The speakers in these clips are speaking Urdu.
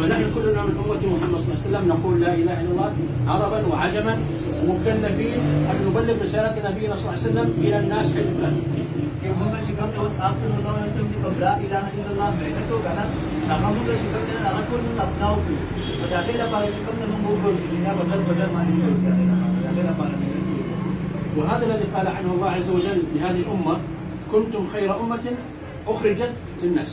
ونحن كلنا من أمة محمد صلى الله عليه وسلم نقول لا إله إلا الله عربا وعجما مكلفين أن نبلغ رسالة نبينا صلى الله عليه وسلم إلى الناس حيث كان. Mungkin sikap terus aksi menolak Islam di pembela ilah illallah mereka tu karena nama mungkin sikap dia nak pun tak tahu tu. Jadi lah para sikap dia mengubur dunia benar-benar mandi tu. Jadi lah para. وهذا الذي قال عنه الله عز وجل لهذه الأمة كنتم خير أمة أخرجت للناس.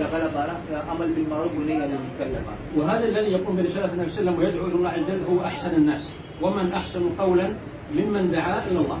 دخل بارا عمل بالمعروف والنهي عن المنكر. وهذا الذي يقوم برسالة النبي صلى الله عليه وسلم ويدعو إلى الله عز وجل هو أحسن الناس ومن أحسن قولا ممن دعا إلى الله.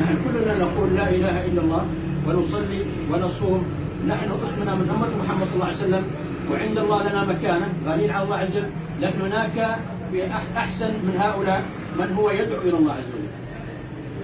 نحن كلنا نقول لا إله إلا الله ونصلي ونصوم. نحن اسمنا من أمة محمد صلى الله عليه وسلم وعند الله لنا مكانة غالين على الله عز وجل لكن هناك أحسن من هؤلاء من هو يدعو إلى الله عز وجل.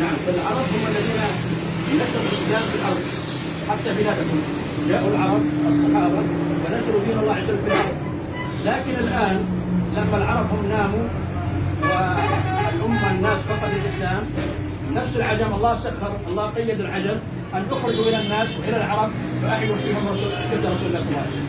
نعم فالعرب هم الذين نشروا الإسلام في الأرض حتى بلادكم جاءوا العرب الصحابة ونشروا دين الله عز وجل في الأرض. لكن الآن لما العرب هم ناموا والأمة الناس فقدوا الإسلام نفس العجم الله سخر الله قيد العجم أن تخرجوا إلى الناس وإلى العرب فأحيوا فيهم كذا رسول الله صلى الله عليه وسلم.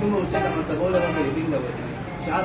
ثم وجد ما تقول له في دين له شعار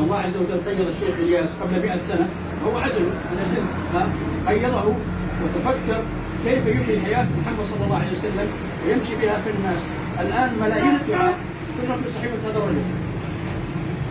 الله عز وجل قيد الشيخ الياس قبل 100 سنة هو عجل من الجن قيده وتفكر كيف يحيي حياة محمد صلى الله عليه وسلم ويمشي بها في الناس. الآن ملايين الدعاء كلهم في صحيفة تدور.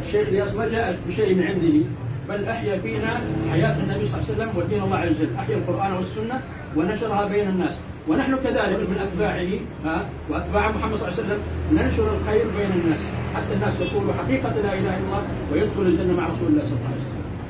الشيخ الياس ما جاء بشيء من عنده بل أحيا فينا حياة النبي صلى الله عليه وسلم ودين الله عز وجل أحيا القرآن والسنة ونشرها بين الناس ونحن كذلك من أتباعه وأتباع محمد صلى الله عليه وسلم ننشر الخير بين الناس حتى الناس يقولوا حقيقة لا إله إلا الله ويدخل الجنة مع رسول الله صلى الله عليه وسلم.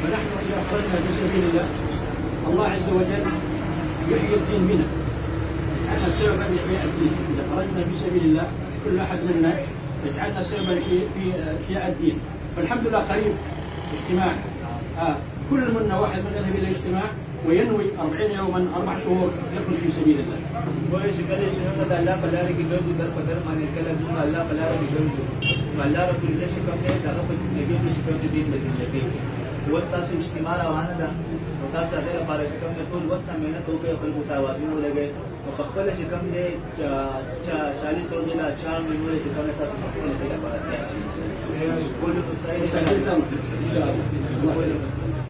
فنحن إذا خرجنا في سبيل الله الله عز وجل يحيي الدين بنا. احنا سببا لإحياء الدين. إذا خرجنا في سبيل الله كل أحد منا يجعلنا سببا في إحياء الدين. فالحمد لله قريب اجتماع كل منا واحد من يذهب إلى الاجتماع وينوي 40 يوما 4 شهور يخرج في سبيل الله. وش قال شنو قد الله فلا رك جوز در قدر ما نكلم الله فلا رك جوز الله رب العزة شكم ده دعوة بس نبيه شكم ده دين بس نبيه وسط اجتماع روانا ده وتاس غير بارا شكم ده كل وسط منا تو في خلق متوازن ولا جاي وفقل شكم ده 40 سال جلا 4 مهینه شكم ده تاس فقل ده بارا كل